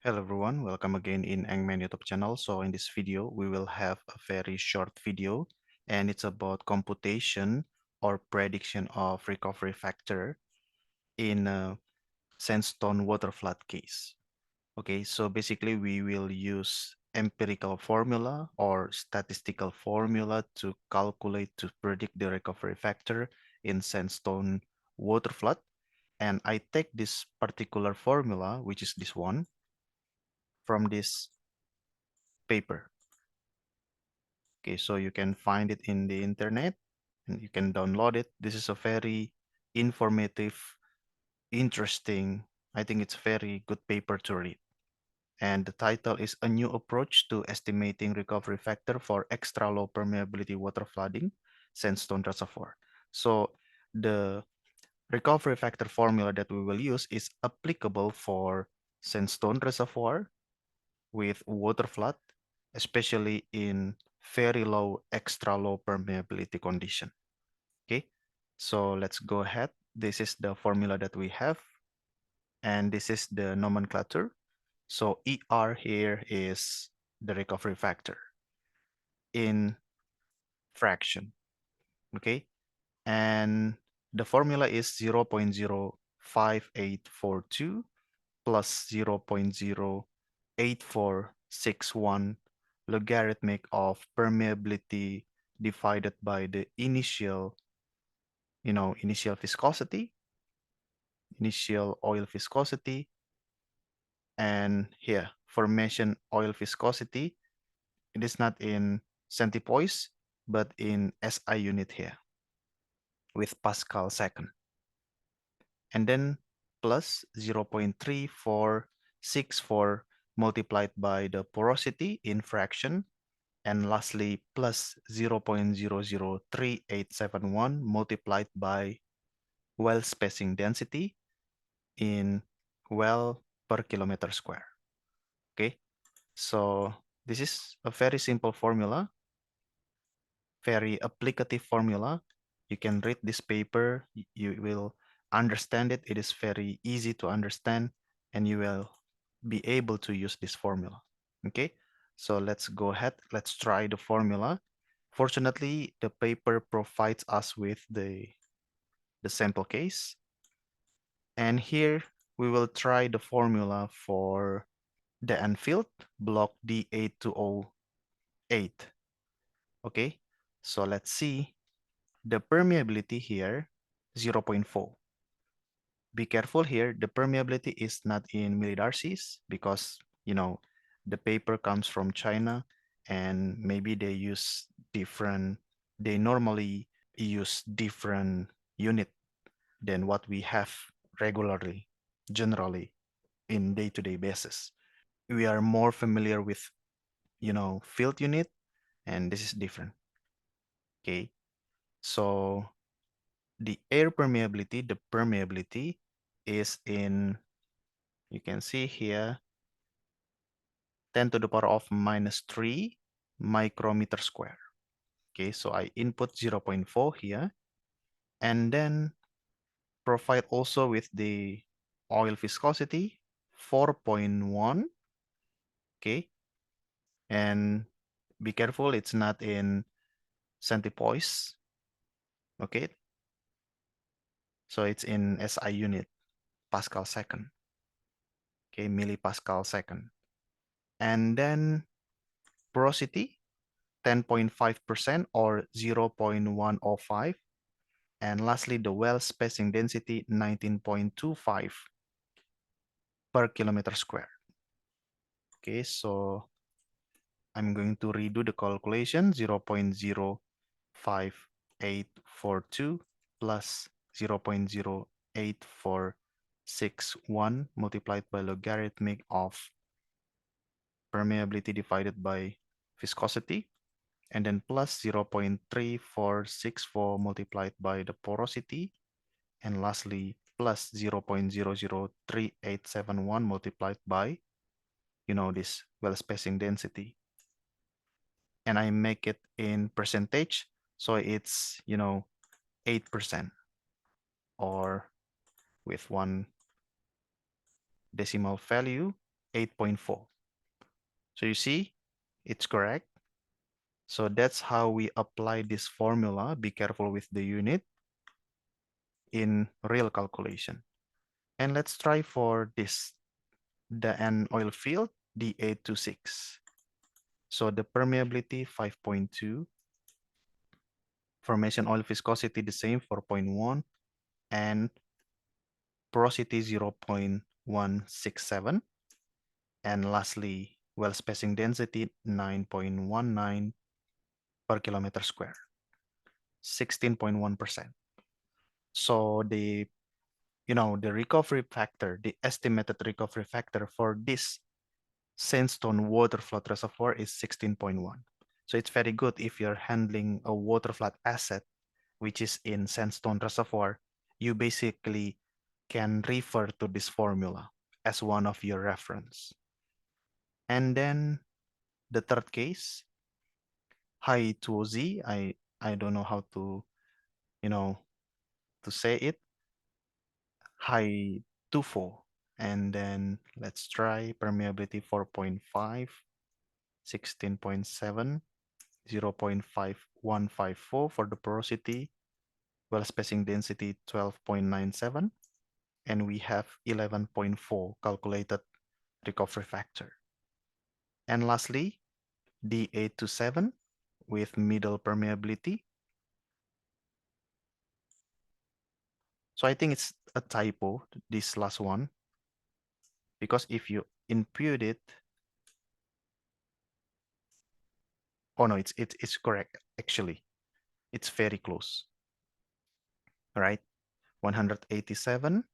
Hello everyone, welcome again in Eng-Man YouTube channel. So in this video, we will have a very short video and it's about computation or prediction of recovery factor in a sandstone waterflood case. Okay, so basically we will use empirical formula or statistical formula to calculate to predict the recovery factor in sandstone waterflood. And I take this particular formula, which is this one, from this paper. Okay, so you can find it in the internet and you can download it. This is a very informative, interesting, I think it's very good paper to read. And the title is A New Approach to Estimating Recovery Factor for Extra Low Permeability Water Flooding Sandstone Reservoir. So the recovery factor formula that we will use is applicable for sandstone reservoir with water flood, especially in very low, extra low permeability condition. Okay, so let's go ahead. This is the formula that we have, and this is the nomenclature. So ER here is the recovery factor in fraction, okay? And the formula is 0.05842 plus 0.08461 logarithmic of permeability divided by the initial, initial viscosity, initial oil viscosity, and here, formation oil viscosity, it is not in centipoise, but in SI unit here with Pascal second. And then plus 0.3464 multiplied by the porosity in fraction, and lastly plus 0.003871 multiplied by well spacing density in well per kilometer square. Okay, so this is a very simple formula, very applicative formula. You can read this paper, you will understand it. It is very easy to understand and you will be able to use this formula. Okay, so let's go ahead. Let's try the formula. Fortunately, the paper provides us with the sample case. And here we will try the formula for the Anfield block D8208. Okay, so let's see the permeability here, 0.4. Be careful here, the permeability is not in millidarcies because, the paper comes from China and maybe they normally use different unit than what we have regularly, generally in day-to-day basis. We are more familiar with, field unit, and this is different. Okay, so the air permeability, the permeability is in, you can see here, 10 to the power of -3 micrometer square. Okay, so I input 0.4 here, and then provide also with the oil viscosity, 4.1. Okay, and be careful, it's not in centipoise. Okay, so it's in SI unit, Pascal second. Okay, millipascal second. And then porosity, 10.5% or 0.105. And lastly, the well spacing density, 19.25 per kilometer square. Okay, so I'm going to redo the calculation, 0.05842 plus 0.08461 multiplied by logarithmic of permeability divided by viscosity, and then plus 0.3464 multiplied by the porosity, and lastly plus 0.003871 multiplied by, this well spacing density. And I make it in percentage, so it's, 8% or with one decimal value, 8.4. So you see, it's correct. So that's how we apply this formula. Be careful with the unit in real calculation. And let's try for this, the N oil field, D826. So the permeability 5.2, formation oil viscosity the same 4.1, and porosity 0.167. And lastly, well spacing density 9.19 per kilometer square, 16.1%. So the recovery factor, the estimated recovery factor for this Sandstone Waterflood reservoir is 16.1. So it's very good if you're handling a waterflood asset, which is in Sandstone Reservoir, you basically can refer to this formula as one of your reference. And then the third case, high 2Z, I don't know how to, to say it, high 24. And then let's try permeability 4.5, 16.7, 0.5154 for the porosity, well spacing density 12.97, and we have 11.4 calculated recovery factor. And lastly, D827 with middle permeability. So I think it's a typo, this last one, because if you impute it, oh no, it's correct actually. It's very close. All right, 187,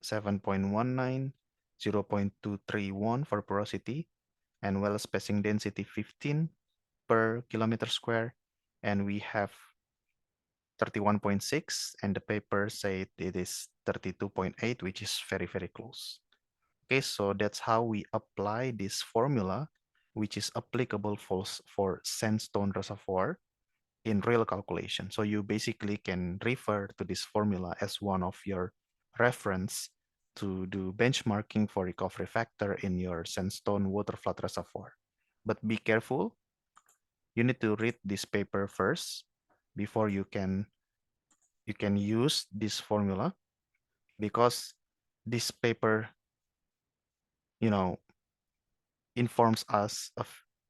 7.19, 0.231 for porosity, and well spacing density 15 per kilometer square, and we have 31.6, and the paper said it is 32.8, which is very, very close. Okay, so that's how we apply this formula, which is applicable for sandstone reservoir in real calculation. So you basically can refer to this formula as one of your reference to do benchmarking for recovery factor in your sandstone waterflood reservoir. But be careful, you need to read this paper first before you can use this formula, because this paper, informs us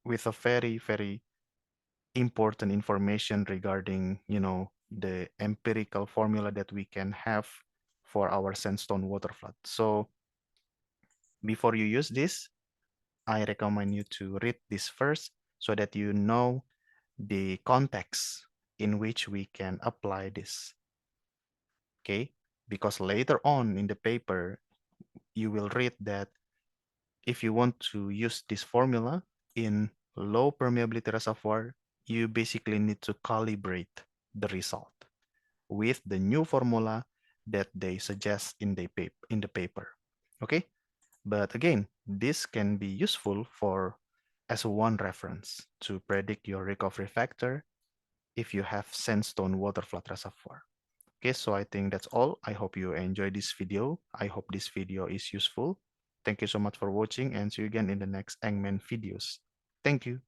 with a very, very important information regarding, the empirical formula that we can have for our sandstone waterflood. So before you use this, I recommend you to read this first so that you know the context in which we can apply this. Okay? Because later on in the paper, you will read that if you want to use this formula in low permeability reservoir, you basically need to calibrate the result with the new formula that they suggest in the paper. Okay? But again, this can be useful for as one reference to predict your recovery factor if you have sandstone waterflood reservoir. Okay, so I think that's all. I hope you enjoyed this video. I hope this video is useful. Thank you so much for watching, and see you again in the next Eng-Man videos. Thank you.